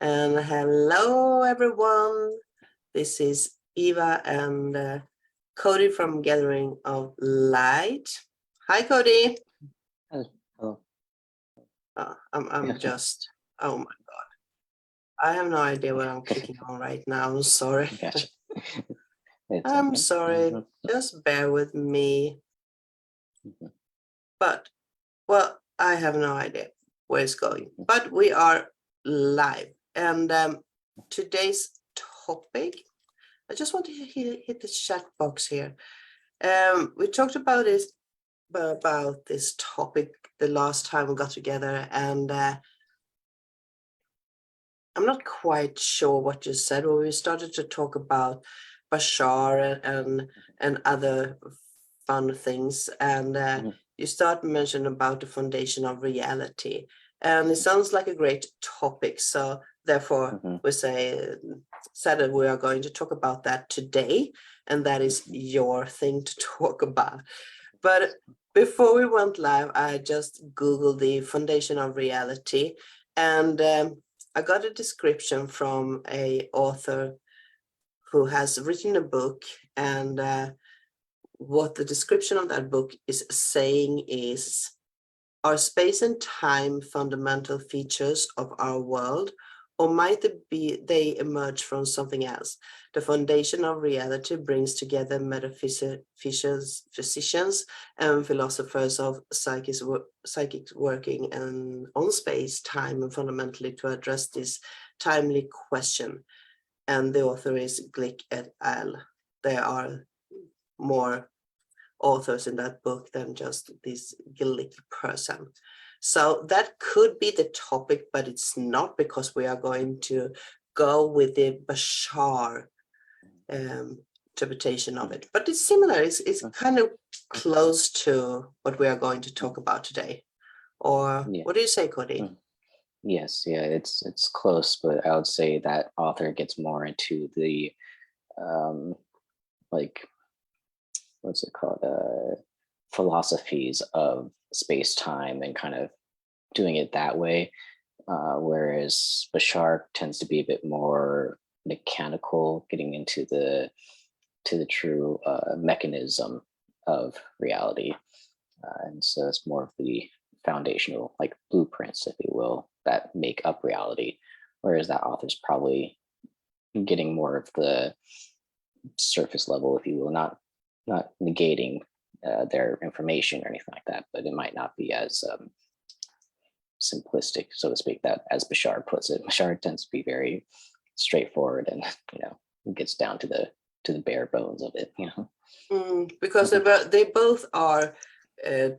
And hello, everyone. This is Eva and Cody from Gathering of Light. Hi, Cody. Hello. I'm just, oh my God. I have no idea what I'm clicking on right now. I'm sorry. Gotcha. I'm Okay. sorry. Just bear with me. Mhm. But, well, I have no idea where it's going. But we are live. And today's topic, I just want to hit the chat box here. We talked about this topic the last time we got together, and I'm not quite sure what you said when we started to talk about Bashar and other fun things, and you start mentioning about the foundation of reality, and it sounds like a great topic. So therefore, we said that we are going to talk about that today, and that is your thing to talk about. But before we went live, I just Googled the foundation of reality, and I got a description from a author who has written a book, and what the description of that book is saying is, are space and time fundamental features of our world, or might they emerge from something else? The foundation of reality brings together physicians and philosophers of psychic working and on space, time, and fundamentally to address this timely question. And the author is Glick et al. There are more authors in that book than just this Glick person. So that could be the topic, but it's not, because we are going to go with the Bashar interpretation of it. But it's similar. It's kind of close to what we are going to talk about today. Or what do you say, Cody? Yes, yeah, it's close, but I would say that author gets more into the like, what's it called, philosophies of space-time and kind of doing it that way, whereas Bashar tends to be a bit more mechanical, getting into the true mechanism of reality, and so it's more of the foundational, like, blueprints, if you will, that make up reality, whereas that author's probably getting more of the surface level, if you will, not negating their information or anything like that, but it might not be as simplistic, so to speak, that as Bashar puts it. Bashar tends to be very straightforward and gets down to the bare bones of it, because they both are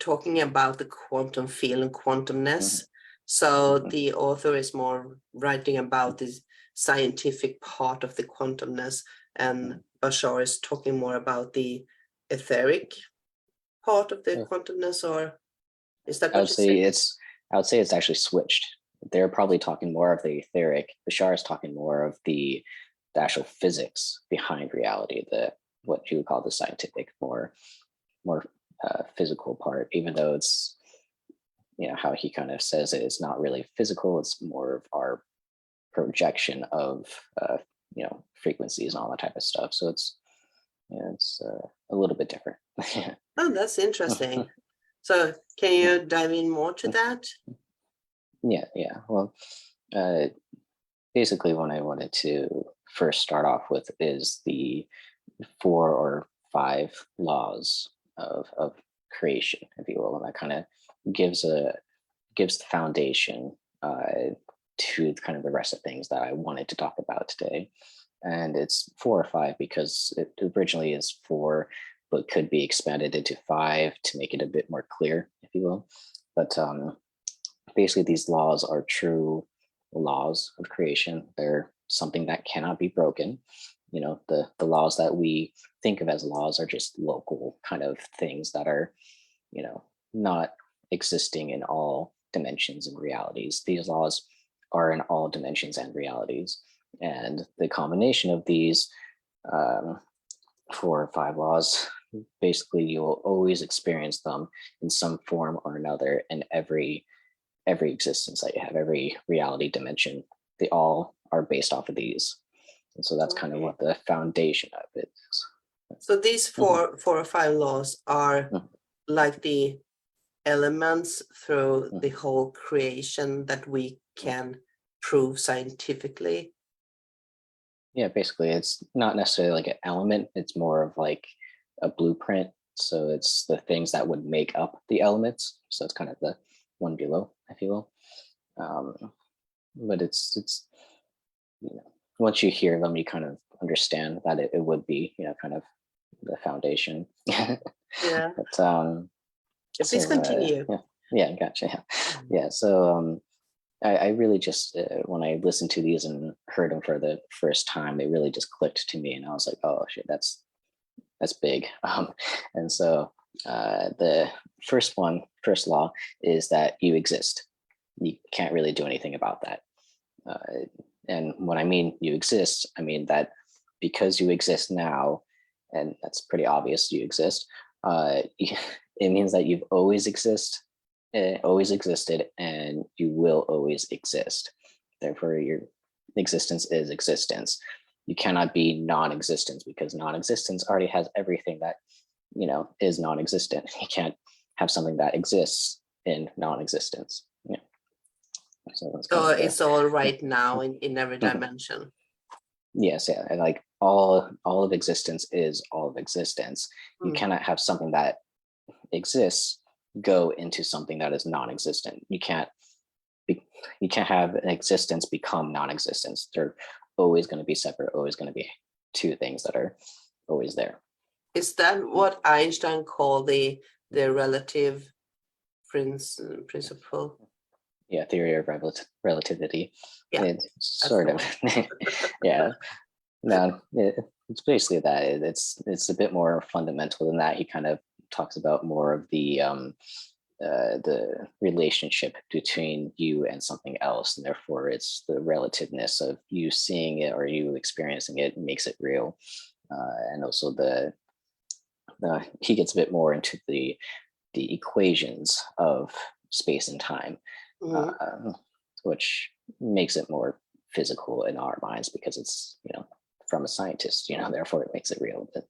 talking about the quantum field and quantumness. So the author is more writing about this scientific part of the quantumness, and Bashar is talking more about the etheric part of the quantumness. Or is that what you say? I would say it's actually switched. They're probably talking more of the etheric. Bashar is talking more of the actual physics behind reality, the what you would call the scientific, more physical part, even though it's, how he kind of says it, it's not really physical, it's more of our projection of frequencies and all that type of stuff. So it's a little bit different. Oh, that's interesting. So can you dive in more to that? Yeah. Well, basically what I wanted to first start off with is the 4 or 5 laws of creation, if you will, and that kind of gives the foundation to kind of the rest of things that I wanted to talk about today. And it's 4 or 5 because it originally is 4, but could be expanded into 5 to make it a bit more clear, if you will. But basically, these laws are true laws of creation. They're something that cannot be broken. The laws that we think of as laws are just local kind of things that are, not existing in all dimensions and realities. These laws are in all dimensions and realities. And the combination of these 4 or 5 laws, basically you'll always experience them in some form or another in every existence that you have, every reality dimension they all are based off of these. And so that's kind of Okay. what the foundation of it is. So these four or five laws are like the elements through the whole creation that we can prove scientifically. Yeah, basically it's not necessarily like an element, it's more of like a blueprint. So it's the things that would make up the elements. So it's kind of the one below, if you will. But it's once you hear them, you kind of understand that it would be, kind of the foundation. Yeah. But Please continue. yeah, gotcha. Yeah. So I really just when I listened to these and heard them for the first time, they really just clicked to me, and I was like, oh shit, that's big. And so the first law is that you exist. You can't really do anything about that. And when I mean you exist, I mean that because you exist now, and that's pretty obvious, you exist. It means that you've always always existed, and you will always exist. Therefore, your existence is existence. You cannot be non-existence, because non-existence already has everything that is non-existent. You can't have something that exists in non-existence. Yeah. So that's kind of it's all right now in every dimension. Yes, yeah, and like all of existence is all of existence. You cannot have something that exists go into something that is non-existent. You can't have an existence become non-existence. They're always going to be separate, always going to be two things that are always there. Is that what Einstein called the relative principle? Yeah, theory of relativity. Yeah, it's sort of yeah. No, it's basically that. It's a bit more fundamental than that. He kind of talks about more of the relationship between you and something else, and therefore it's the relativeness of you seeing it or you experiencing it makes it real. And also he gets a bit more into the equations of space and time, which makes it more physical in our minds because it's from a scientist, therefore it makes it real. But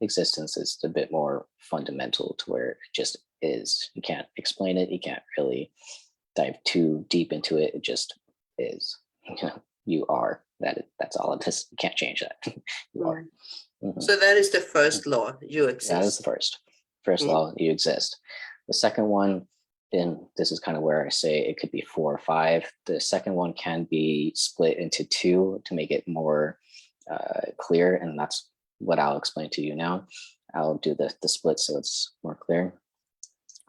existence is a bit more fundamental to where it just is. You can't explain it. You can't really dive too deep into it. It just is. You are that. That's all it is. You can't change that. You are. So that is the first law. You exist. That is the first law. You exist. The second one, and this is kind of where I say it could be 4 or 5. The second one can be split into 2 to make it more clear, and that's what I'll explain to you now. I'll do the split so it's more clear.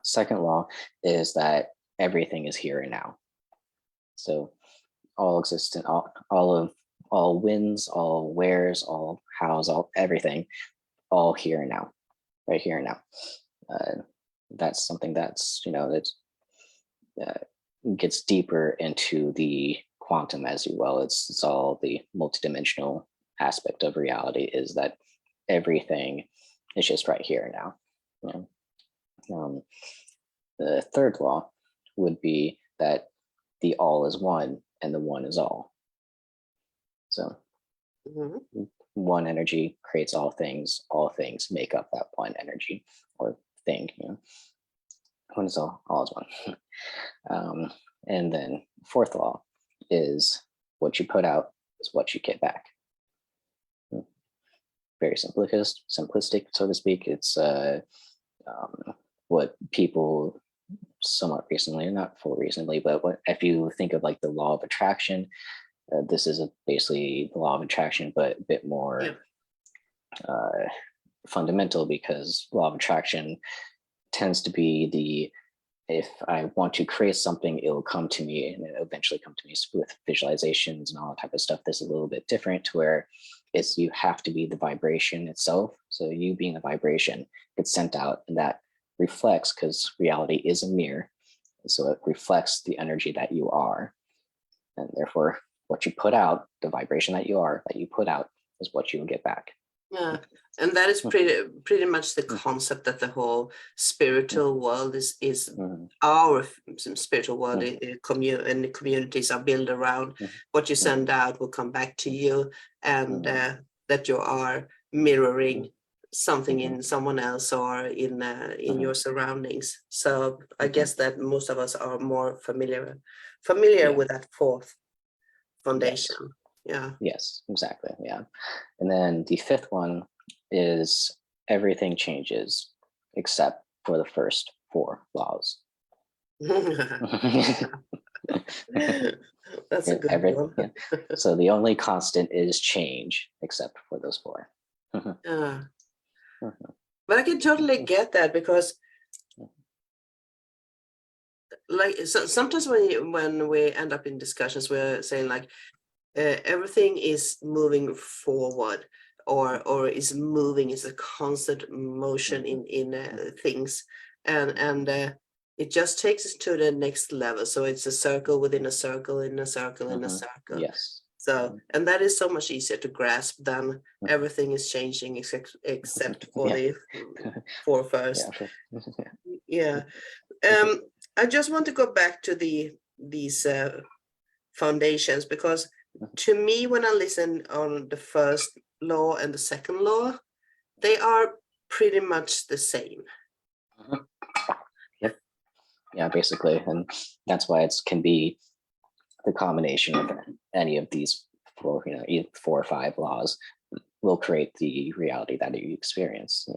Second law is that everything is here and now. So all existent, all winds, all wheres, all hows, all everything, all here and now, right here and now. That's something that's gets deeper into the quantum as well. It's all the multidimensional aspect of reality, is that everything is just right here and now. The third law would be that the all is one and the one is all. So one energy creates all things make up that one energy or thing. One is all is one. And then fourth law is what you put out is what you get back. Very simplistic, so to speak. It's what people somewhat recently, not full recently, but if you think of like the law of attraction, this is basically the law of attraction, but a bit more fundamental, because law of attraction tends to be if I want to create something, it will come to me, and it'll eventually come to me with visualizations and all that type of stuff. This is a little bit different, to where it's you have to be the vibration itself. So you being the vibration gets sent out, and that reflects, because reality is a mirror. So it reflects the energy that you are. And therefore, what you put out, the vibration that you are, that you put out, is what you will get back. Yeah, and that is pretty much the concept that the whole spiritual world is Mhm, our spiritual world, mhm, and the communities are built around mhm, what you mhm, send out will come back to you, and mhm, that you are mirroring something mhm, in someone else or in mhm, your surroundings. So I mhm. guess that most of us are more familiar Yeah. with that fourth Yes. foundation. Yeah. Yes. Exactly. Yeah. And then the fifth one is everything changes except for the first four laws. That's a good Every, one. yeah. So the only constant is change except for those four. Yeah. But I can totally get that because like sometimes when we end up in discussions, we're saying like everything is moving forward or is moving, is a constant motion in things, and it just takes us to the next level. So it's a circle within a circle in a circle in a circle. Yes. So, and that is so much easier to grasp than everything is changing except for Yeah. the four Yeah. first. Yeah. I just want to go back to these foundations, because to me, when I listen on the first law and the second law, they are pretty much the same. Yep. Yeah, basically. And that's why it can be the combination of any of these four, either 4 or 5 laws will create the reality that you experience,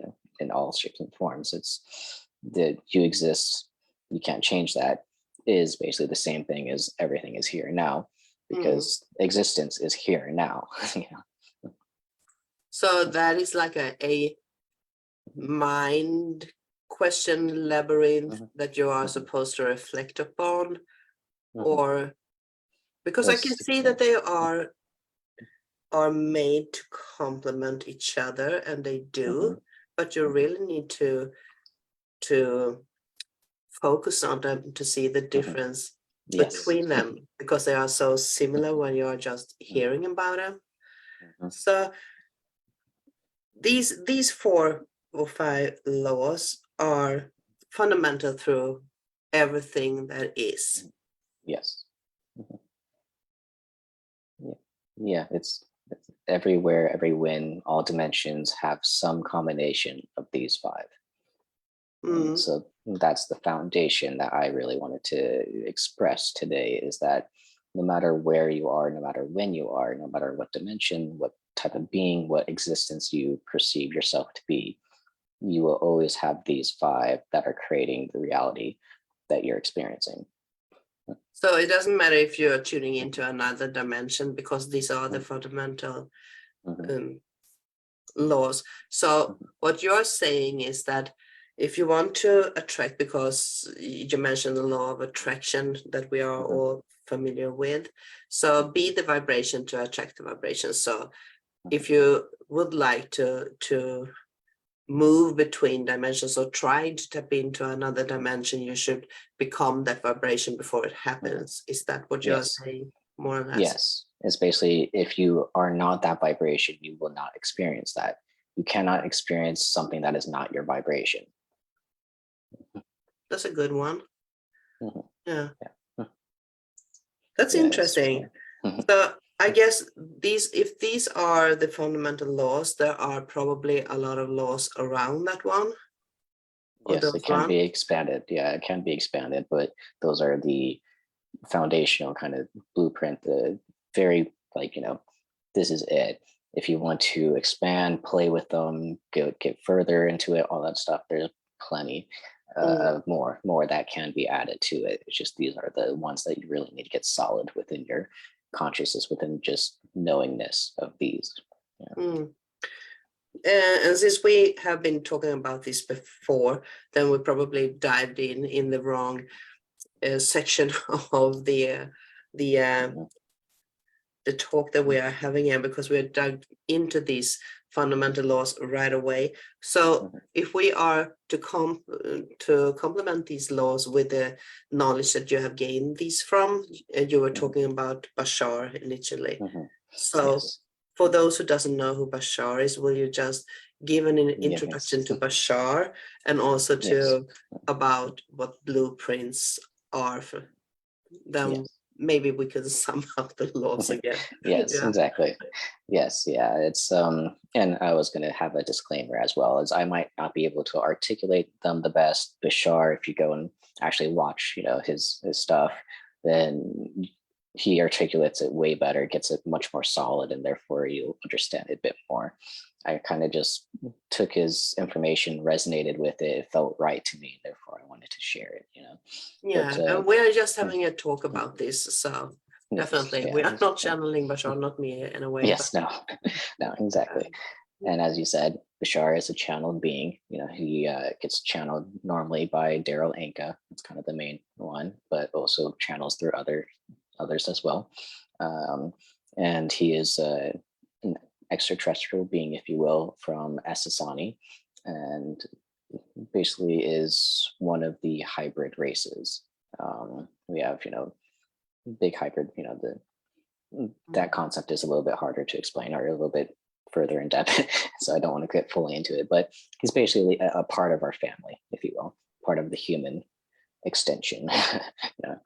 in all shapes and forms. It's that you exist, you can't change that, is basically the same thing as everything is here now, Mm. because existence is here now. So that is like a mind question labyrinth Mhm, that you are mhm, supposed to reflect upon, mhm. or because I can Yes, see that they are made to complement each other, and they mhm, do, but you mhm, really need to focus on them to see the mhm. difference Yes. between them, because they are so similar when you are just Mhm, hearing about them. mhm. So these 4 or 5 laws are fundamental through everything that is. Yes. Mhm. Yeah. Yeah, it's everywhere, every win, all dimensions have some combination of these 5. And Mm. so that's the foundation that I really wanted to express today, is that no matter where you are, no matter when you are, no matter what dimension, what type of being, what existence you perceive yourself to be, you will always have these 5 that are creating the reality that you're experiencing. So it doesn't matter if you're tuning into another dimension, because these are the fundamental Mhm, um, laws. So mhm, what you're saying is that if you want to attract, because you mentioned the law of attraction that we are mhm, all familiar with, so be the vibration to attract the vibration. So mhm, if you would like to move between dimensions or try to tap into another dimension, you should become that vibration before it mhm. happens. Is that what you're Yes. saying, more or less? Yes, it's basically, if you are not that vibration, you will not experience that. You cannot experience something that is not your vibration. That's a good one. Mhm. Yeah, Yeah. that's Yeah, it's interesting. So I guess if these are the fundamental laws, there are probably a lot of laws around that one, or yes, those it can one. be expanded. Yeah, it can be expanded, but those are the foundational kind of blueprint, the very, like, this is it. If you want to expand, play with them, get further into it, all that stuff, there's plenty Mm. of more that can be added to it. It's just these are the ones that you really need to get solid within your consciousness, within just knowingness of these. Yeah. Mm. And since we have been talking about this before, then we probably dived in the wrong section of the uh, Mhm, the talk that we are having here, because we're dug into these fundamental laws right away. So mhm, if we are to complement these laws with the knowledge that you have gained these from, you were mhm, talking about Bashar initially. mhm. So Yes. for those who doesn't know who Bashar is, will you just give an introduction Yes. to Bashar and also Yes. to about what blueprints are for them? Yes. Maybe we can sum up the laws again. Yes, Yeah. exactly. Yes, yeah. It's and I was gonna have a disclaimer as well, as I might not be able to articulate them the best. Bashar, if you go and actually watch, his stuff, then he articulates it way better, gets it much more solid, and therefore you'll understand it a bit more. I kind of just took his information, resonated with it, it felt right to me, therefore I wanted to share it. Yeah, But and we are just mm, having a talk mm, about this, so yes, definitely yeah, we are not yeah. channeling Bashar, not me in a way, but Yes, no, no, exactly. And as you said, Bashar is a channeled being. He gets channeled normally by Daryl Anka. It's kind of the main one, but also channels through others as well. Um, and he is an extraterrestrial being, if you will, from Essassani, and basically is one of the hybrid races. We have, big hybrid. That concept is a little bit harder to explain, or a little bit further in depth. So I don't want to get fully into it, but he's basically a part of our family, if you will, part of the human extension. yeah,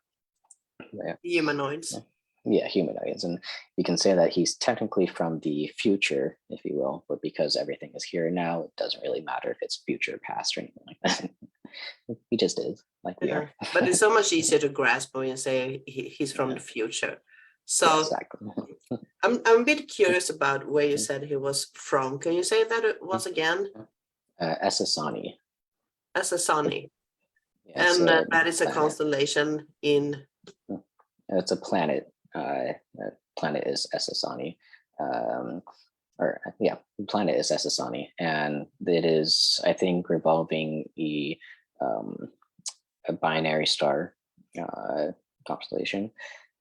yeah, humanoids. yeah, humanoids. And you can say that he's technically from the future, if you will, but because everything is here now, it doesn't really matter if it's future or past or anything like that. He just is, like we Yeah, are. but it's so much easier to grasp when you say he's from the Yeah, future. yeah, So exactly. I'm a bit curious about where you said he was from. Can you say that it was again? Essassani. Essassani. Yeah, it's And a that is a planet. constellation in. It's a planet. Planet is Essassani. Or yeah, the planet is Essassani, and it is, I think, revolving um, a binary star uh, constellation.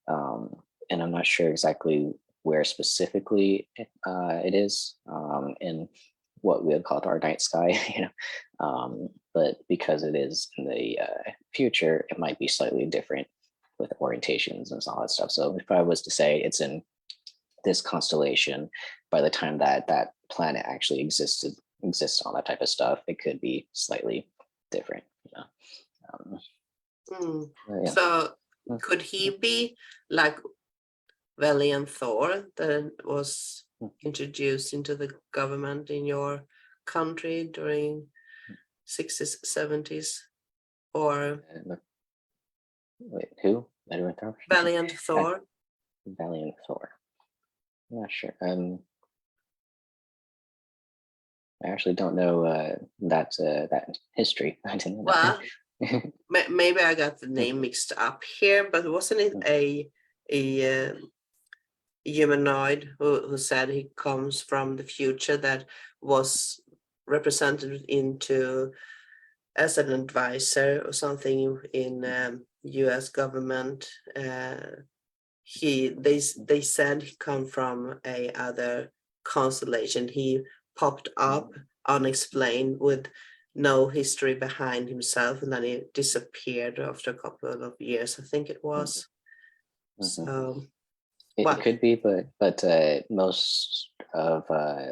Um, and I'm not sure exactly where specifically it is in what we would call our night sky, but because it is in the future, it might be slightly different with orientations and all that stuff. So if I was to say it's in this constellation, by the time that planet actually exists, all that type of stuff, it could be slightly different. Yeah. So could he be like Valiant Thor that was introduced into the government in your country during 60s, 70s, or Wait, who? Edward Thor? Valiant Thor? Valiant Thor. I'm not sure. I actually don't know that history. I didn't know Well, that. maybe I got the name mixed up here, but wasn't it a humanoid who said he comes from the future that was represented into as an advisor or something in U.S. government? They said he come from a other constellation. He popped up unexplained with no history behind himself, and then he disappeared after a couple of years, I think it was. So It well, could be, but most of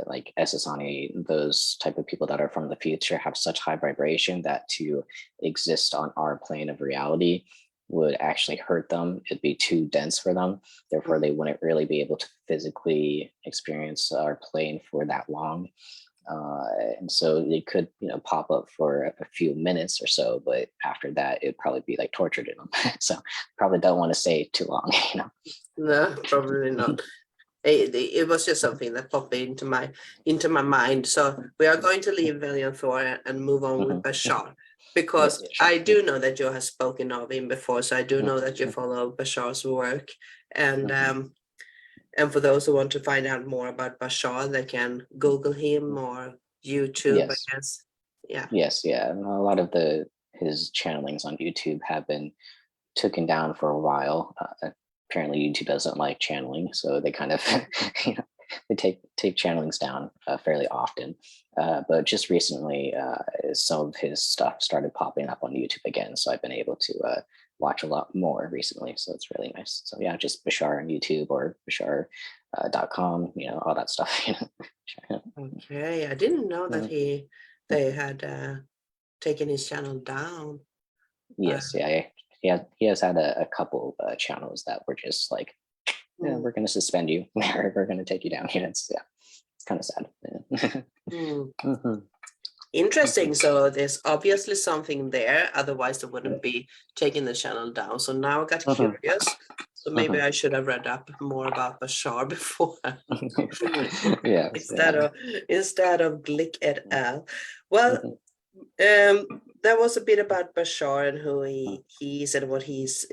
like Essassani, those type of people that are from the future have such high vibration that to exist on our plane of reality would actually hurt them. It'd be too dense for them. Therefore, they wouldn't really be able to physically experience our plane for that long. And so they could, pop up for a few minutes or so, but after that, it'd probably be like torture to them. So probably don't want to stay too long. no, probably not. It was just something that popped into my mind. So we are going to leave Valiant Thor and move on with Bashar, Yeah, because yeah, sure. I do know that you have spoken of him before. So I do know that you follow Bashar's work, and for those who want to find out more about Bashar, they can Google him or YouTube, I Yes. guess. Yeah. Yes, yeah. And a lot of his channelings on YouTube have been taken down for a while. Apparently, YouTube doesn't like channeling, so they kind of they take channelings down fairly often. But just recently, some of his stuff started popping up on YouTube again, so I've been able to watch a lot more recently. So it's really nice. So yeah, just Bashar on YouTube or Bashar.com, all that stuff. Okay, I didn't know that Mhm. they had taken his channel down. Uh, Yes, yeah, he has had a couple channels that were just like, yeah, mm, we're going to suspend you. We're going to take you down. It's kind of sad. Yeah. mm. Mhm, Interesting. mhm, So there's obviously something there. Otherwise, they yeah, wouldn't be taking the channel down. So now I got mhm, curious. So maybe mhm. I should have read up more about Bashar before Yes, instead yeah. of instead of Glick et al. Well, Mhm, that was a bit about Bashar and who mhm, he is and what he's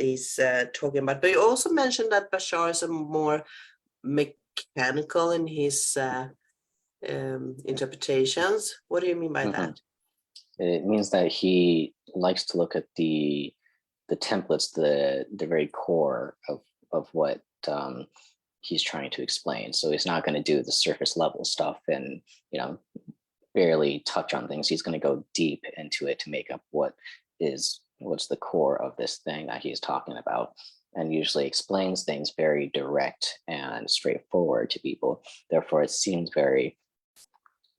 talking about. But you also mentioned that Bashar is a more mechanical in his interpretations. What do you mean by mhm. that? It means that he likes to look at the templates, the very core of what he's trying to explain. So he's not going to do the surface level stuff and you know barely touch on things. He's going to go deep into it to make up what's the core of this thing that he's talking about, and usually explains things very direct and straightforward to people. Therefore, it seems very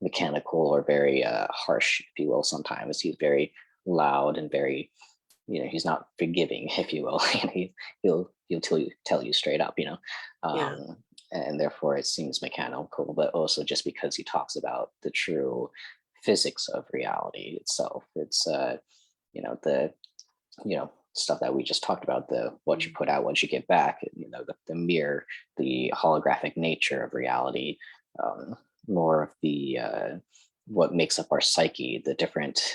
mechanical or very harsh, if you will. Sometimes he's very loud and very, he's not forgiving, if you will. He'll tell you straight up, Yeah. and therefore it seems mechanical, but also just because he talks about the true physics of reality itself. It's the stuff that we just talked about, the what you Mm. put out, what you get back, the mirror, the holographic nature of reality, um, more of the what makes up our psyche, the different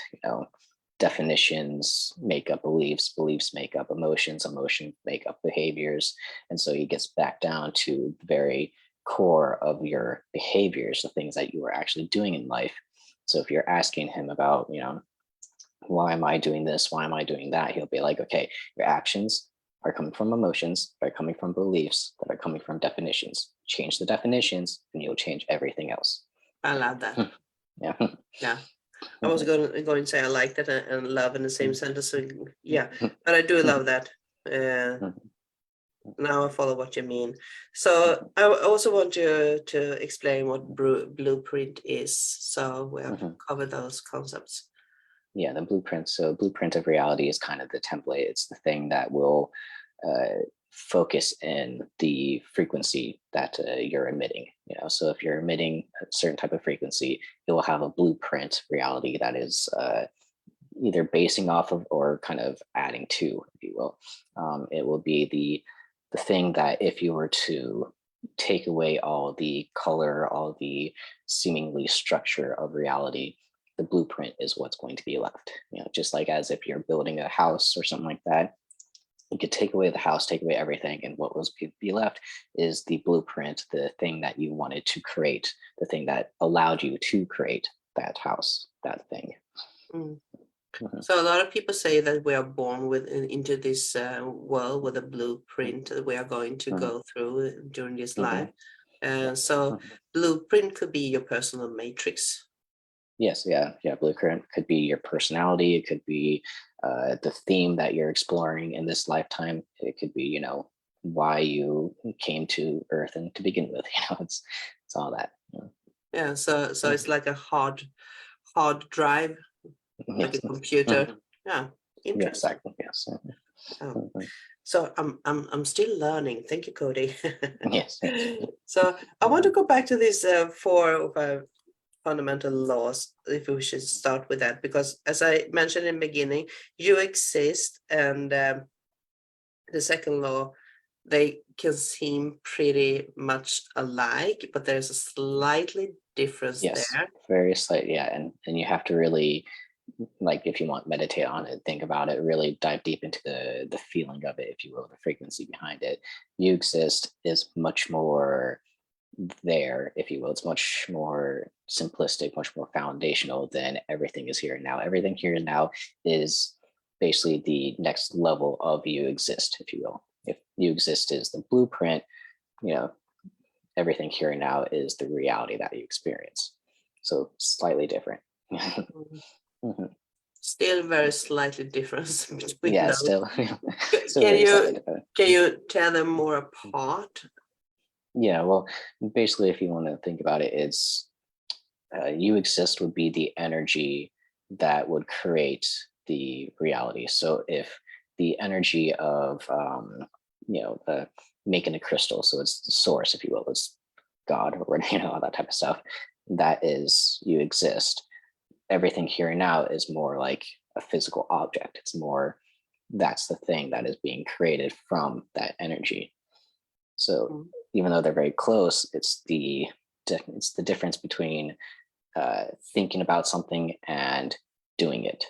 definitions make up beliefs, beliefs make up emotions, emotions make up behaviors. And so he gets back down to the very core of your behaviors, the things that you are actually doing in life. So if you're asking him about why am I doing this? Why am I doing that? He'll be like, okay, your actions are coming from emotions, they're coming from beliefs, that are coming from definitions. Change the definitions, and you'll change everything else. I love that. Yeah. Yeah. I was going to say I like that and love in the same sentence. So yeah, but I do love that. Now I follow what you mean. So I also want you to explain what blueprint is. So we have covered those concepts. Yeah, the blueprint. So, blueprint of reality is kind of the template. It's the thing that will focus in the frequency that you're emitting. So if you're emitting a certain type of frequency, it will have a blueprint reality that is either basing off of or kind of adding to, if you will. It will be the thing that if you were to take away all the color, all the seemingly structure of reality, the blueprint is what's going to be left. Just like as if you're building a house or something like that, you could take away the house, take away everything, and what was be left is the blueprint, the thing that you wanted to create, the thing that allowed you to create that house, that thing. Mm. Mhm, So a lot of people say that we are born into this world with a blueprint that we are going to mhm, go through during this life. mhm. Yeah. And so Mhm. blueprint could be your personal matrix. Yes, yeah, yeah. Blueprint could be your personality. It could be the theme that you're exploring in this lifetime. It could be, why you came to Earth and to begin with. It's all that. Yeah. So it's Mhm. like a hard drive, like a Yes. computer. Mhm. Yeah. Yeah, Interesting. exactly. Yes. Oh, Mhm. so I'm still learning. Thank you, Cody. Yes. Yes. So I want to Mhm. go back to these four or five fundamental laws, if we should start with that, because as I mentioned in the beginning, you exist, and the second law, they can seem pretty much alike, but there's a slightly difference Yes. there. Very slight. Yeah, and you have to really, like, if you want, meditate on it, think about it, really dive deep into the feeling of it, if you will, the frequency behind it. You exist is much more there, if you will. It's much more simplistic, much more foundational than everything is here and now. Everything here and now is basically the next level of you exist, if you will. If you exist is the blueprint, you know, everything here and now is the reality that you experience. So slightly different. Mhm. Mhm. Still very slightly difference between Yeah, those. still still Can very slightly you different. tell them more apart? Yeah, well, basically, if you want to think about it, it's you exist would be the energy that would create the reality. So if the energy of making a crystal, so it's the source, if you will, it's God or all that type of stuff. That is, you exist. Everything here and now is more like a physical object. It's more, that's the thing that is being created from that energy. So Mm. even though they're very close, it's the difference between thinking about something and doing it.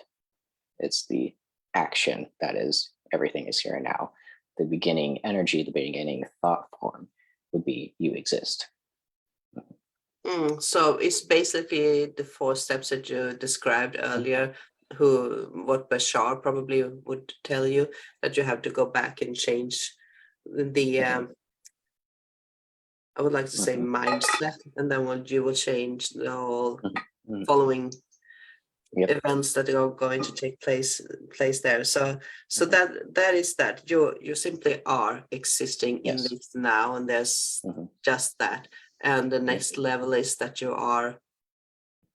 It's the action that is, everything is here and now. The beginning energy, the beginning thought form would be you exist. So it's basically the 4 steps that you described earlier, what Bashar probably would tell you, that you have to go back and change the I would like to say mindset, and then what you will change the whole following events that are going to take place there. So that is that you simply are existing in this now, and there's just that. And the next level is that you are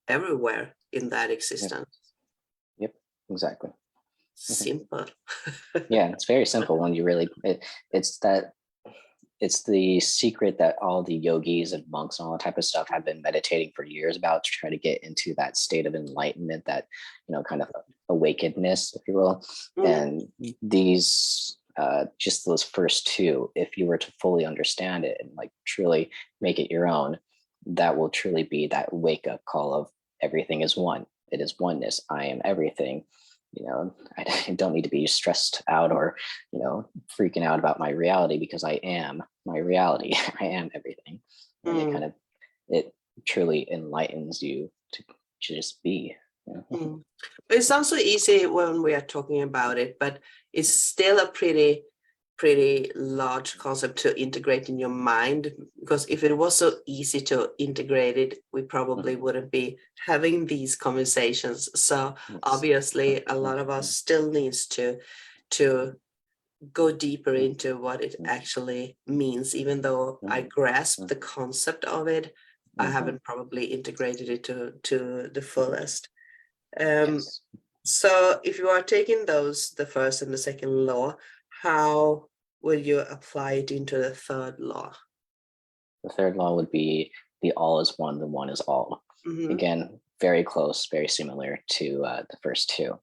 everywhere in that existence. Yep, exactly. Simple. Yeah, it's very simple when you really it's the secret that all the yogis and monks and all that type of stuff have been meditating for years about, to try to get into that state of enlightenment, that kind of awakenedness, if you will. And these just those first 2, if you were to fully understand it and like truly make it your own, that will truly be that wake up call of everything is one. It is oneness. I am everything. I don't need to be stressed out or freaking out about my reality, because I am my reality. I am everything. And it truly enlightens you to just be. It sounds so easy when we are talking about it, but it's still a pretty large concept to integrate in your mind, because if it was so easy to integrate it, we probably wouldn't be having these conversations. So obviously a lot of us still needs to go deeper into what it actually means. Even though I grasp the concept of it, I haven't probably integrated it to the fullest. So if you are taking the first and the second law, how will you apply it into the third law? The third law would be the all is one, the one is all. Again, very close, very similar to the first 2.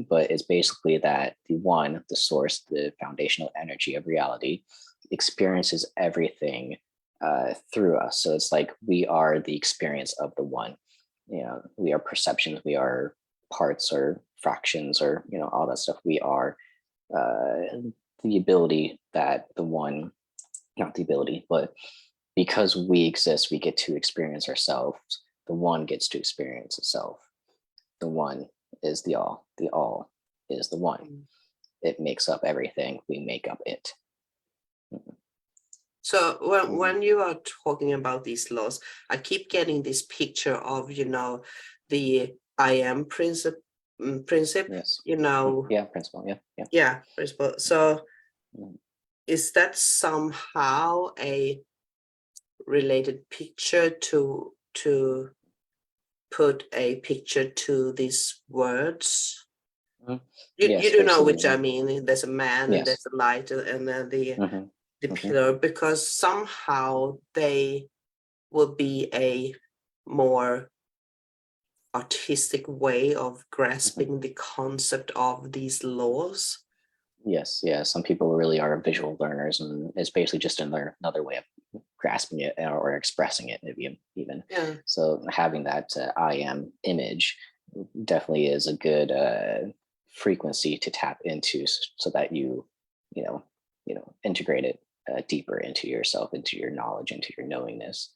But it's basically that the one, the source, the foundational energy of reality, experiences everything through us. So it's like we are the experience of the one. We are perceptions, we are parts or fractions, or all that stuff. We are the ability that the one, not the ability, but because we exist, we get to experience ourselves. The one gets to experience itself. The one is the all. The all is the one. It makes up everything. We make up it. So when you are talking about these laws, I keep getting this picture of, the I am principle, Yes. Yeah, principle. Yeah, principle. So is that somehow a related picture to put a picture to these words? You do know which I mean. There's a man and there's a light, and then the pillar, because somehow they will be a more artistic way of grasping the concept of these laws. Yes, some people really are visual learners, and it's basically just another way of grasping it or expressing it, maybe even. So having that I am image definitely is a good frequency to tap into, so that you integrate it deeper into yourself, into your knowledge, into your knowingness.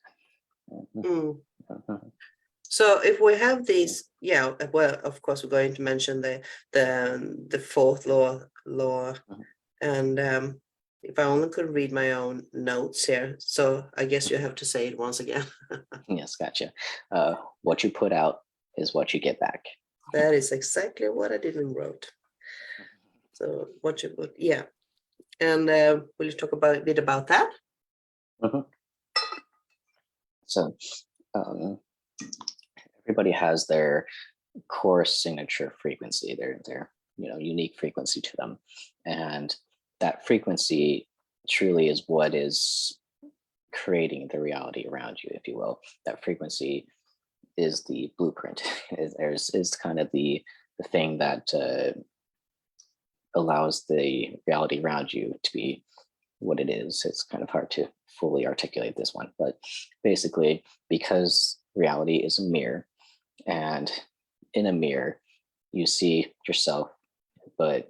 So if we have these, well, of course, we're going to mention the fourth law, and if I only could read my own notes here, so I guess you have to say it once again. Yes, gotcha. What you put out is what you get back. That is exactly what I didn't wrote. So what you would, yeah. And will you talk a bit about that? Mhm. So everybody has their core signature frequency, their unique frequency to them, and that frequency truly is what is creating the reality around you, if you will. That frequency is the blueprint. Is kind of the thing that allows the reality around you to be what it is. It's kind of hard to fully articulate this one, but basically, because reality is a mirror, and in a mirror, you see yourself. But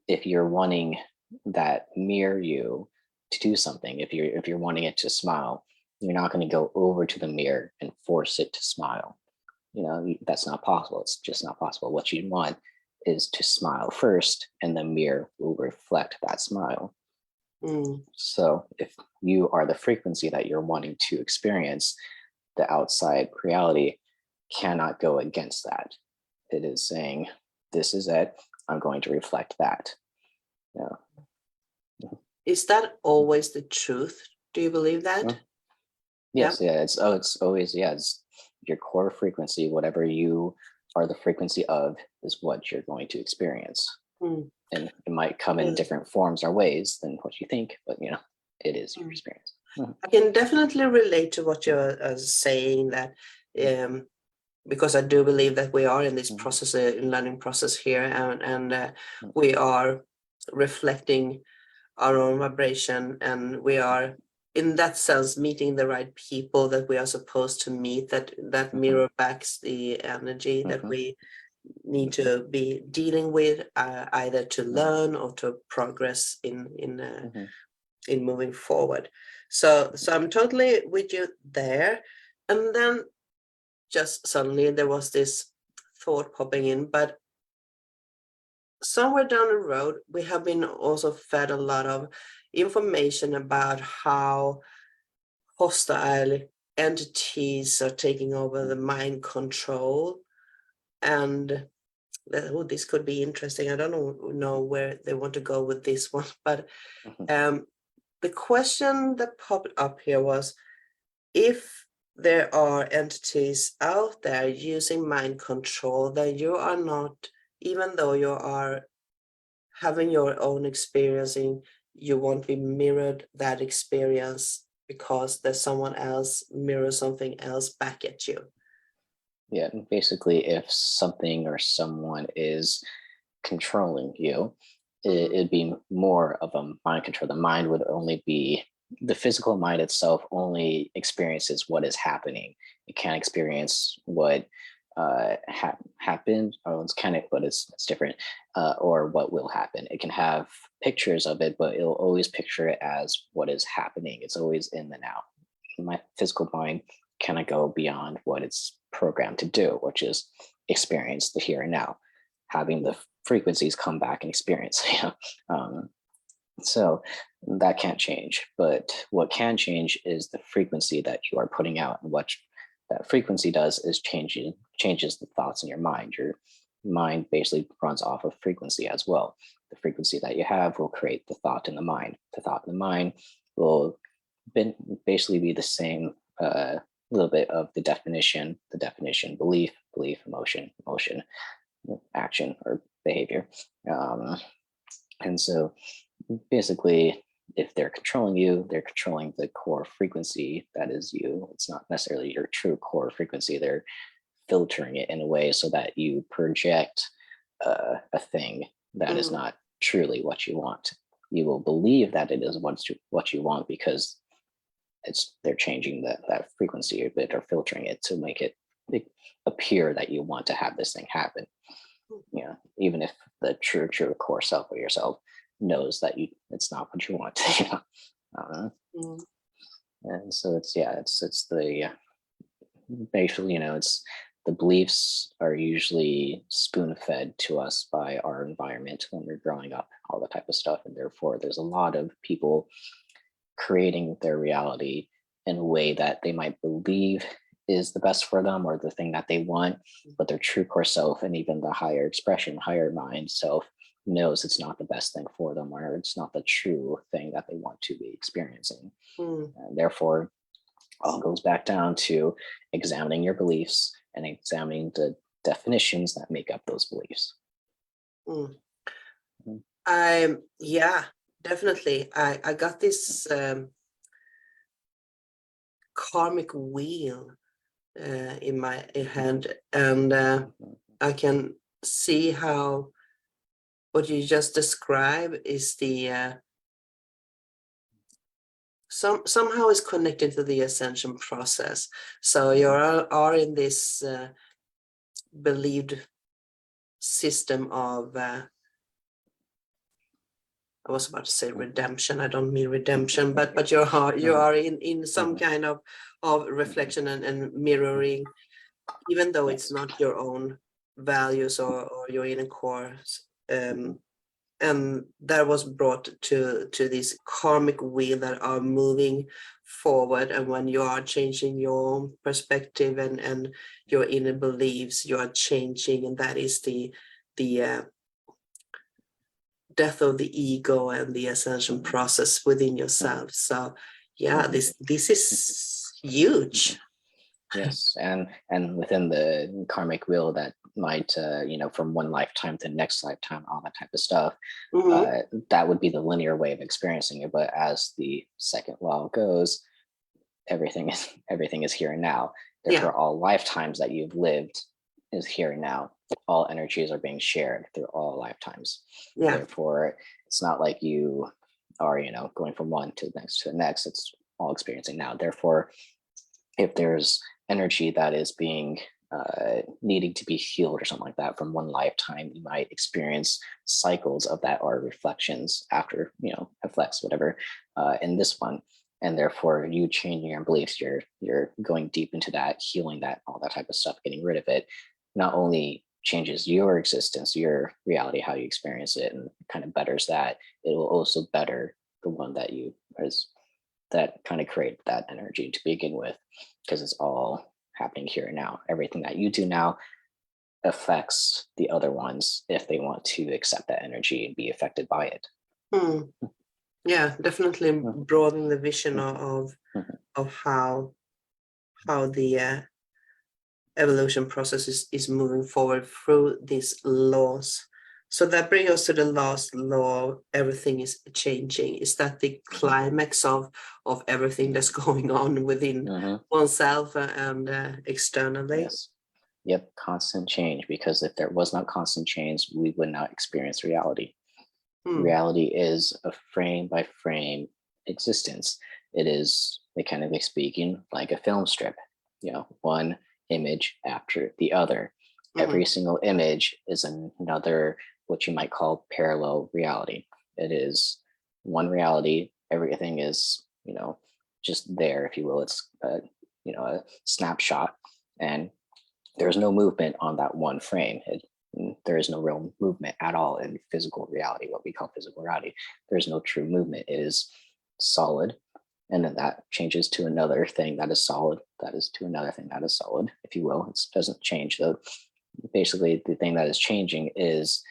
if you're wanting that mirror you to do something, if you're wanting it to smile, you're not going to go over to the mirror and force it to smile. That's not possible. It's just not possible. What you want is to smile first, and the mirror will reflect that smile. So if you are the frequency that you're wanting to experience, the outside reality cannot go against that. It is saying, this is it. I'm going to reflect that. Yeah. Is that always the truth? Do you believe that? Yes. Yeah. It's always, yeah, it's your core frequency. Whatever you are the frequency of is what you're going to experience. And it might come in different forms or ways than what you think, but it is your experience. I can definitely relate to what you're saying, that because I do believe that we are in this process, learning process here, and we are reflecting our own vibration, and we are in that sense meeting the right people that we are supposed to meet, that mirror backs the energy that we need to be dealing with, either to learn or to progress in moving forward. So I'm totally with you there. And then just suddenly there was this thought popping in, but somewhere down the road, we have been also fed a lot of information about how hostile entities are taking over the mind control. And this could be interesting. I don't know where they want to go with this one, but the question that popped up here was, if there are entities out there using mind control, that you are not, even though you are having your own experiencing, you won't be mirrored that experience because there's someone else mirror something else back at you. Yeah, basically, if something or someone is controlling you, it'd be more of a mind control. The mind would only be, the physical mind itself only experiences what is happening. It can't experience what happened. Oh, it's kind of, but it's different, or what will happen. It can have pictures of it, but it'll always picture it as what is happening. It's always in the now. My physical mind cannot go beyond what it's programmed to do, which is experience the here and now, having the frequencies come back and experience. So that can't change. But what can change is the frequency that you are putting out, and what that frequency does is changes the thoughts in your mind. Your mind basically runs off of frequency as well. The frequency that you have will create the thought in the mind. The thought in the mind will basically be the same, little bit of the definition, belief, emotion, action or behavior. And so basically, if they're controlling you, they're controlling the core frequency that is you. It's not necessarily your true core frequency. They're filtering it in a way so that you project a thing that is not truly what you want. You will believe that it is what you want because they're changing that frequency a bit, or filtering it to make it appear that you want to have this thing happen. Even if the true core self of yourself knows that it's not what you want. And so it's the basically, it's the beliefs are usually spoon fed to us by our environment when we're growing up, all that type of stuff, and therefore there's a lot of people creating their reality in a way that they might believe is the best for them or the thing that they want, but their true core self and even the higher expression, higher mind self knows it's not the best thing for them, or it's not the true thing that they want to be experiencing. And therefore, all goes back down to examining your beliefs and examining the definitions that make up those beliefs. Yeah, definitely. I got this karmic wheel in my hand, and I can see how what you just described is the somehow is connected to the ascension process. So you are in this believed system of I was about to say redemption. I don't mean redemption, but you are in some kind of reflection and mirroring, even though it's not your own values or your inner core. And that was brought to this karmic wheel that are moving forward. And when you are changing your own perspective and your inner beliefs, you are changing, and that is the death of the ego and the ascension process within yourself. So yeah, this is huge. Yes, and within the karmic wheel, that might from one lifetime to the next lifetime, all that type of stuff. That would be the linear way of experiencing it. But as the second law goes, everything is here and now. Therefore, all lifetimes that you've lived is here and now. All energies are being shared through all lifetimes. Therefore, it's not like you are going from one to the next. It's all experiencing now. Therefore, if there's energy that is being needing to be healed or something like that from one lifetime, you might experience cycles of that, or reflections after reflects whatever in this one. And therefore, you changing your beliefs, you're going deep into that, healing that, all that type of stuff, getting rid of it, not only changes your existence, your reality, how you experience it, and kind of betters that, it will also better the one that kind of created that energy to begin with, because it's all happening here and now. Everything that you do now affects the other ones if they want to accept that energy and be affected by it. Yeah, definitely broaden the vision of how the evolution process is moving forward through these laws. So that brings us to the last law: everything is changing. Is that the climax of everything that's going on within oneself and externally? Yes. Yep, constant change. Because if there was not constant change, we would not experience reality. Reality is a frame by frame existence. It is, mechanically speaking, like a film strip. One image after the other. Every single image is another, what you might call, parallel reality. It is one reality. Everything is, just there, if you will. It's a snapshot, and there's no movement on that one frame. There is no real movement at all in physical reality, what we call physical reality. There's no true movement. It is solid. And then that changes to another thing that is solid. That is to another thing that is solid, if you will. It doesn't change, though. Basically, the thing that is changing is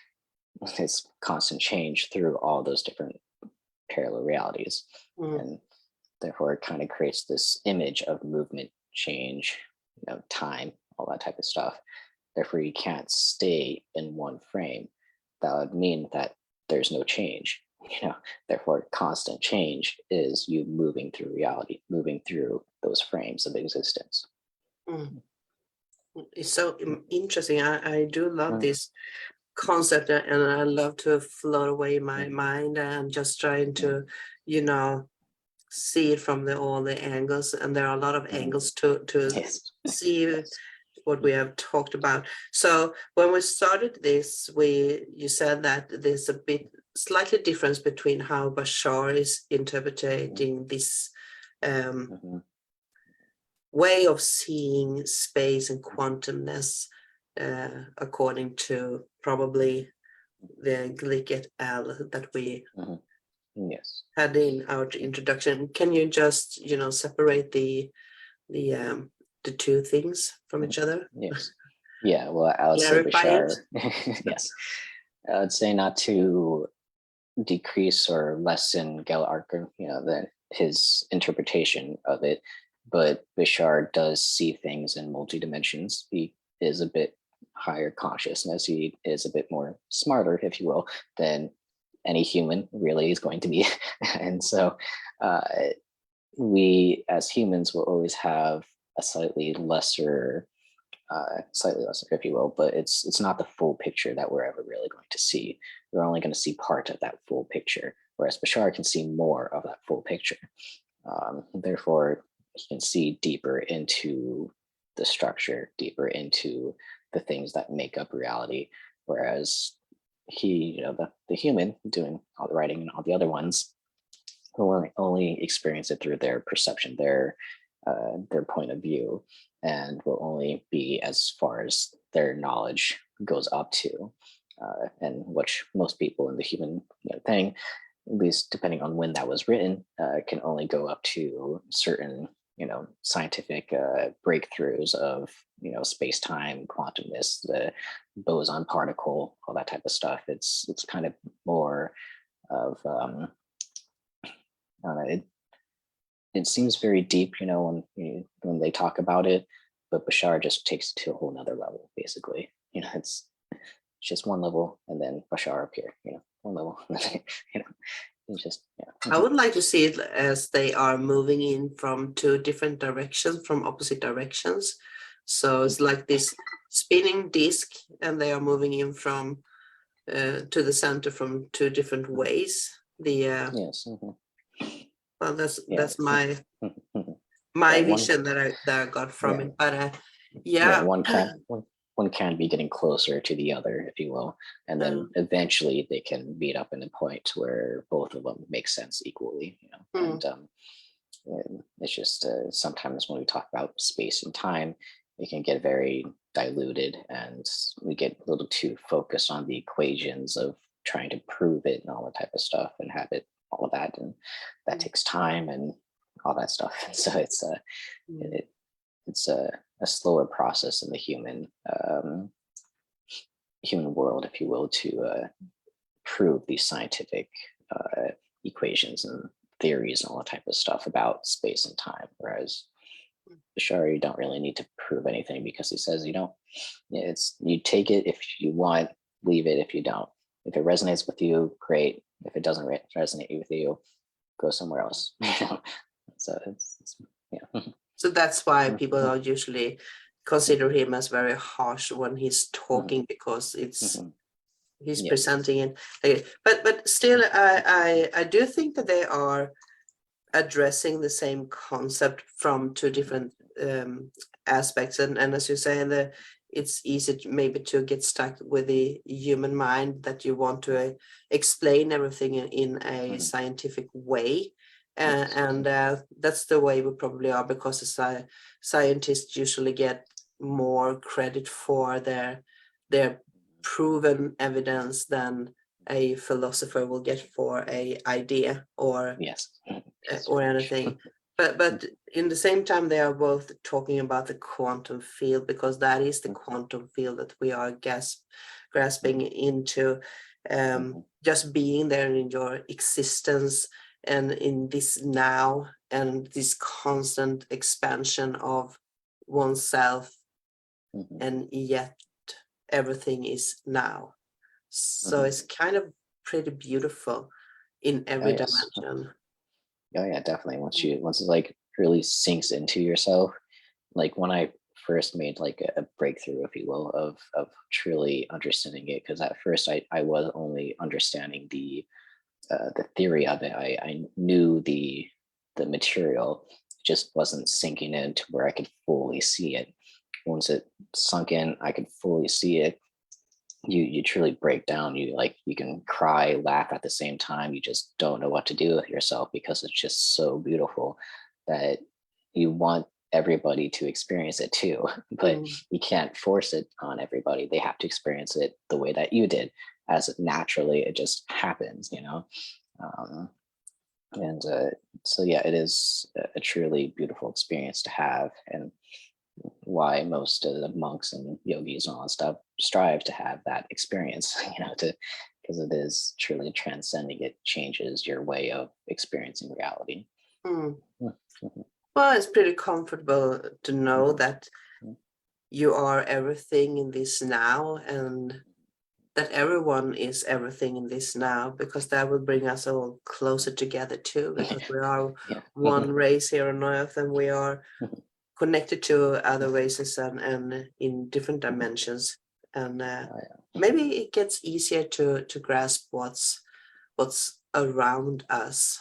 it's constant change through all those different parallel realities. And therefore, it kind of creates this image of movement, change, time, all that type of stuff. Therefore, you can't stay in one frame. That would mean that there's no change. Therefore, constant change is you moving through reality, moving through those frames of existence. It's so interesting. I do love this concept, and I love to float away my mind and just trying to, see it from all the angles. And there are a lot of angles to see what we have talked about. So when we started this, you said that there's a slightly difference between how Bashar is interpreting this way of seeing space and quantumness, according to probably the Glick et al. That we had in our introduction. Can you just separate the the two things from each other? Yes. Yeah, well, I would say Clarify it. Bashar, yes. I would say not to decrease or lessen Gel Archer, his interpretation of it, but Bashar does see things in multi dimensions. He is a bit higher consciousness. He is a bit more smarter, if you will, than any human really is going to be. And so uh, we as humans will always have a slightly lesser, if you will, but it's not the full picture that we're ever really going to see. We're only going to see part of that full picture, whereas Bashar can see more of that full picture. Therefore, he can see deeper into the structure, deeper into the things that make up reality, whereas he, the human doing all the writing and all the other ones, will only experience it through their perception, their point of view, and will only be as far as their knowledge goes up to, and which most people in the human thing, at least depending on when that was written, can only go up to certain scientific breakthroughs of space-time, quantumness, the boson particle, all that type of stuff. It's kind of more of it seems very deep, when they talk about it, but Bashar just takes it to a whole nother level, basically. It's just one level and then Bashar up here, one level, it's just, I would like to see it as they are moving in from two different directions, from opposite directions. So it's like this spinning disc, and they are moving in from to the center from two different ways. yes. Well, that's Yeah. my Yeah, vision that I got from yeah. it. But Yeah, one can be getting closer to the other, if you will, and then eventually they can meet up in a point where both of them make sense equally. And it's just sometimes when we talk about space and time, it can get very diluted, and we get a little too focused on the equations of trying to prove it and all that type of stuff, and have it all of that, and that takes time and all that stuff. And so it's a slower process in the human world, if you will, to prove these scientific equations and theories and all that type of stuff about space and time. Whereas Bashar, you don't really need to prove anything, because he says you take it if you want, leave it if you don't. If it resonates with you, great. If it doesn't resonate with you, go somewhere else. So it's yeah. So that's why people are usually consider him as very harsh when he's talking, because he's presenting it. But still, I do think that they are addressing the same concept from two different aspects, and as you say, it's easy maybe to get stuck with the human mind, that you want to explain everything in a scientific way. And that's the way we probably are, because the scientists usually get more credit for their proven evidence than a philosopher will get for a idea or anything. But in the same time, they are both talking about the quantum field, because that is the quantum field that we are grasping into, just being there in your existence and in this now, and this constant expansion of oneself, and yet everything is now. So it's kind of pretty beautiful in every dimension. Oh yeah, definitely. Once it like really sinks into yourself, like when I first made like a breakthrough, if you will, of truly understanding it, because at first I was only understanding the theory of it. I knew the material, it just wasn't sinking in to where I could fully see it. Once it sunk in, I could fully see it. You truly break down. You can cry, laugh at the same time. You just don't know what to do with yourself, because it's just so beautiful that you want everybody to experience it too, but you can't force it on everybody. They have to experience it the way that you did, as naturally it just happens, and so yeah, it is a truly beautiful experience to have. And why most of the monks and yogis and all that stuff strive to have that experience, to because it is truly transcending. It changes your way of experiencing reality. Mm. Mm, mhm, Well, it's pretty comfortable to know mhm, that mhm. you are everything in this now, and that everyone is everything in this now, because that will bring us all closer together too, because we are Yeah. one race here on earth, and we are Mhm. connected to other races and in different dimensions. And Oh, yeah. maybe it gets easier to grasp what's around us.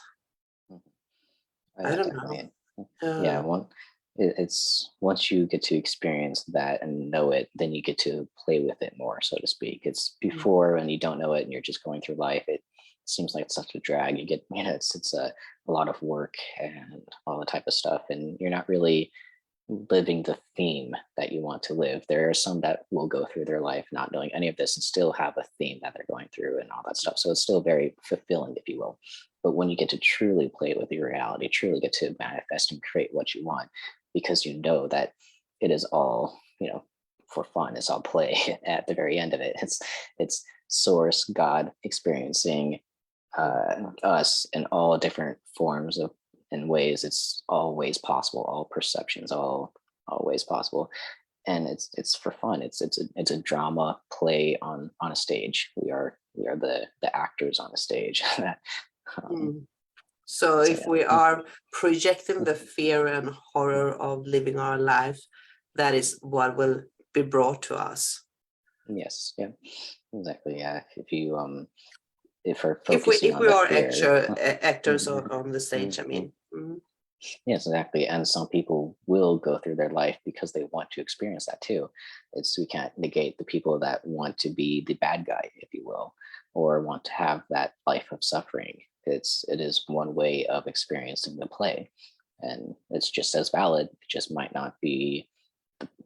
Mhm. Oh, I yeah, don't know. definitely. Yeah, it's once you get to experience that and know it, then you get to play with it more, so to speak. It's Mm, before when you don't know it and you're just going through life, it seems like it's such a drag. You get, it's a lot of work and all the type of stuff, and you're not really living the theme that you want to live. There are some that will go through their life not knowing any of this and still have a theme that they're going through and all that stuff. So it's still very fulfilling, if you will. But when you get to truly play with your reality, truly get to manifest and create what you want, because you know that it is all, for fun, it's all play at the very end of it. It's source, God experiencing us in all different forms of in ways. It's always possible, all perceptions, all always possible, and it's for fun. It's a drama play on a stage. We are the actors on a stage. um, mm. So so if we yeah. are projecting the Mhm. fear and horror of living our life, that is what will be brought to us. Yes, yeah, exactly. Yeah, if you if we're If we focusing if on we the are fear. actors Mhm, on the stage, I mhm. mean. Mm, Yes, exactly. And some people will go through their life because they want to experience that too. It's we can't negate the people that want to be the bad guy, if you will, or want to have that life of suffering. It is one way of experiencing the play, and it's just as valid. It just might not be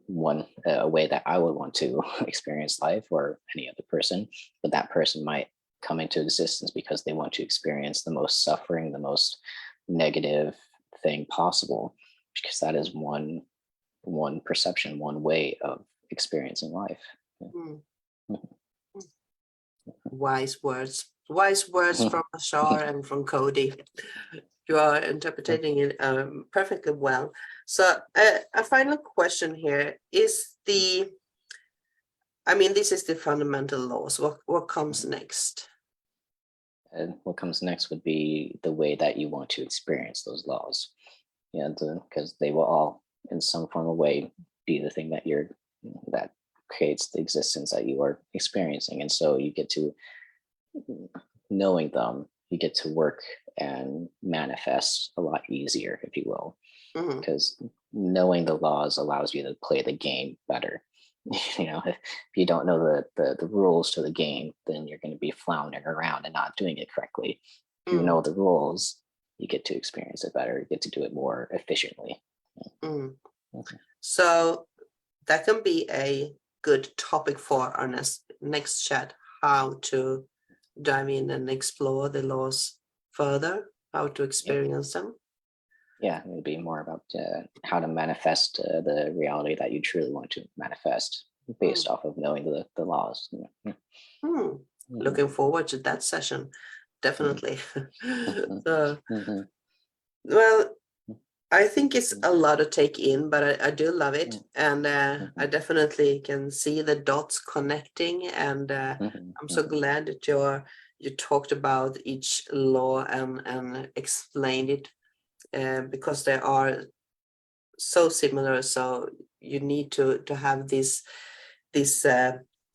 one a way that I would want to experience life or any other person, but that person might come into existence because they want to experience the most suffering, the most negative thing possible, because that is one perception, one way of experiencing life. mm. Mhm. Wise words. Wise words from Ashar and from Cody. You are interpreting it perfectly well. So a final question here is this is the fundamental laws. What comes next? And what comes next would be the way that you want to experience those laws. Because they will all, in some form of way, be the thing that creates the existence that you are experiencing. And so you get to knowing them, you get to work and manifest a lot easier, if you will, Mhm, because knowing the laws allows you to play the game better. If you don't know the rules to the game, then you're going to be floundering around and not doing it correctly. If you mm, know the rules, you get to experience it better, you get to do it more efficiently. mm. Mhm. So that can be a good topic for our next chat. How to dive in and explore the laws further, how to Yeah, experience them. yeah, it would be more about how to manifest the reality that you truly want to manifest based Mm, off of knowing the laws. mm. Mhm, Looking forward to that session, mhm, definitely. mhm, So, mhm, well, mhm, I think it's mhm, a lot to take in, but I do love it. mhm, And I mhm, definitely can see the dots connecting. And mhm, I'm so mhm. glad that you talked about each law and explained it because they are so similar. So you need to have this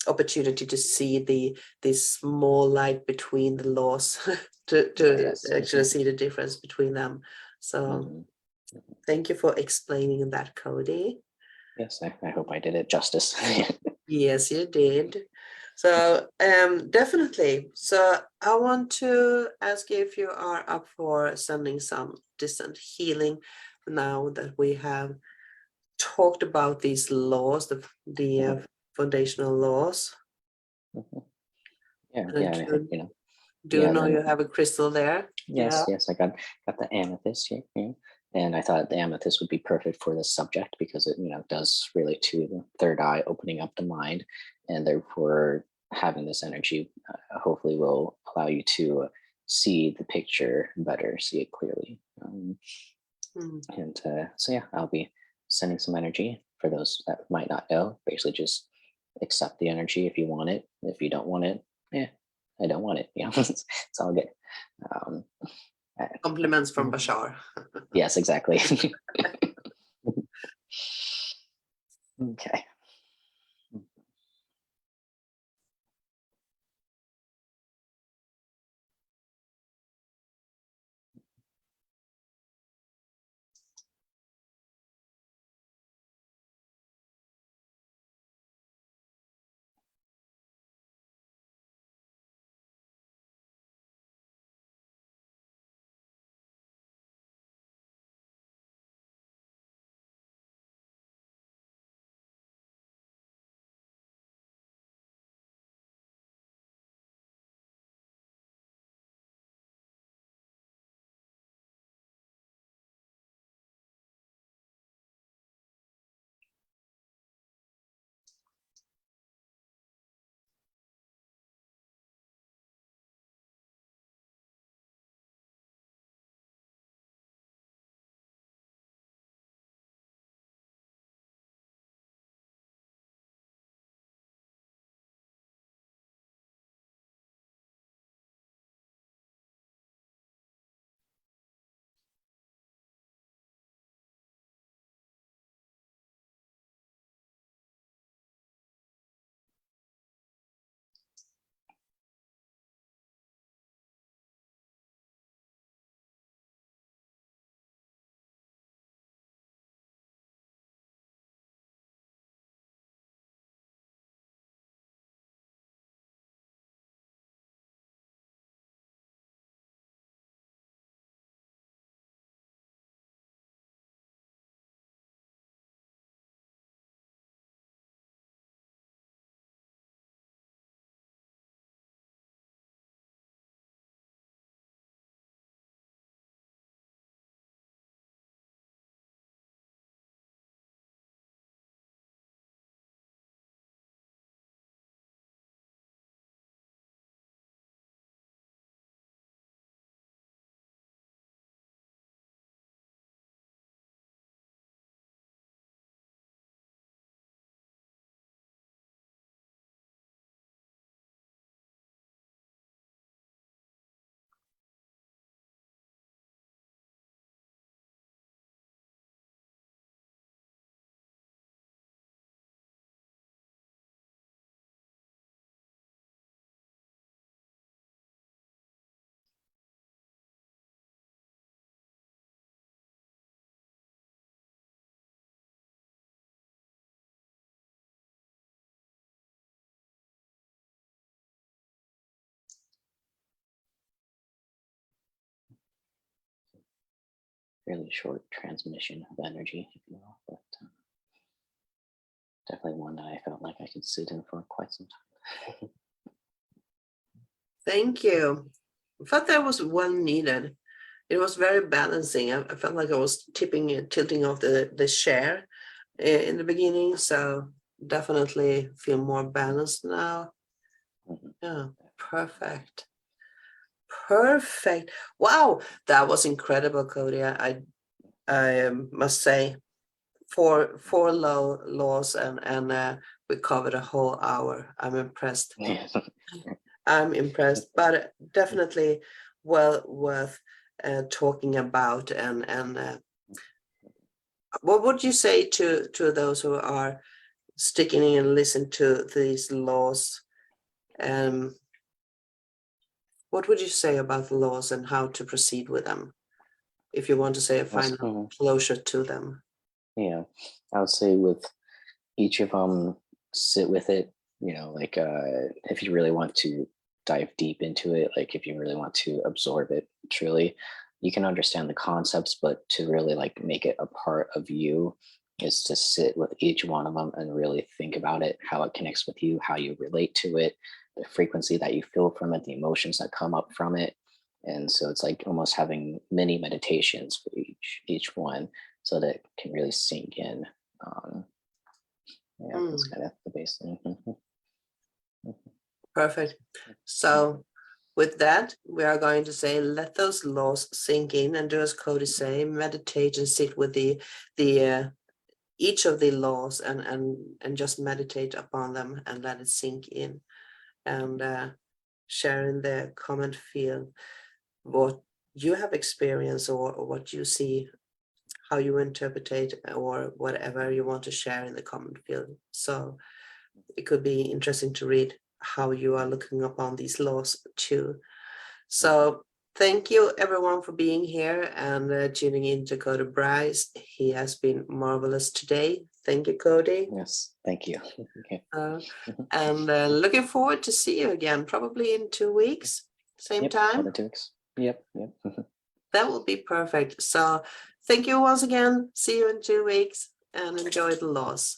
opportunity to see this small light between the laws Oh, to yes. actually see the difference between them. So Mhm. thank you for explaining that, Cody. Yes, I hope I did it justice. Yes, you did. So definitely. So I want to ask you if you are up for sending some distant healing now that we have talked about these laws, the Mhm, foundational laws. mhm. Yeah, And yeah, you know, do you yeah. know Then you have a crystal there? yes, Yeah. yes, I got the amethyst here. Yeah. And I thought the amethyst would be perfect for this subject because it, does relate to the third eye, opening up the mind, and therefore having this energy hopefully will allow you to see the picture better, see it clearly. And so yeah, I'll be sending some energy for those that might not know. Basically, just accept the energy if you want it. If you don't want it, yeah, I don't want it. It's all good. Um, Compliments from Bashar. yes, exactly. Okay. Fairly short transmission of energy, if you will, but definitely one that I felt like I could sit in for quite some time. Thank you. I thought that was well needed. It was very balancing. I felt like I was tilting off the chair in the beginning, so definitely feel more balanced now. Yeah, perfect. Perfect. Wow, that was incredible, Cody. I must say, four laws, and we covered a whole hour. I'm impressed. I'm impressed, but definitely well worth talking about. And what would you say to those who are sticking in and listen to these laws? What would you say about the laws and how to proceed with them? If you want to say a final closure to them. Yeah, I would say with each of them, sit with it. Like if you really want to dive deep into it, like if you really want to absorb it truly, you can understand the concepts, but to really like make it a part of you is to sit with each one of them and really think about it, how it connects with you, how you relate to it, the frequency that you feel from it, the emotions that come up from it. And so it's like almost having mini meditations where you each one, so that it can really sink in. Yeah, that's kind of the baseline. Perfect. So with that, we are going to say, let those laws sink in, and do as Cody say, meditate and sit with the each of the laws and just meditate upon them and let it sink in, and share in the comment field what you have experienced, or what you see, how you interpret it, or whatever you want to share in the comment field. So it could be interesting to read how you are looking upon these laws too. So thank you everyone for being here and tuning in to Cody Bryce. He has been marvelous today. Thank you, Cody. Yes, thank you. Okay. And looking forward to see you again, probably in 2 weeks, same time. Another 2 weeks. Yep. That will be perfect. So thank you once again. See you in 2 weeks, and enjoy the laws.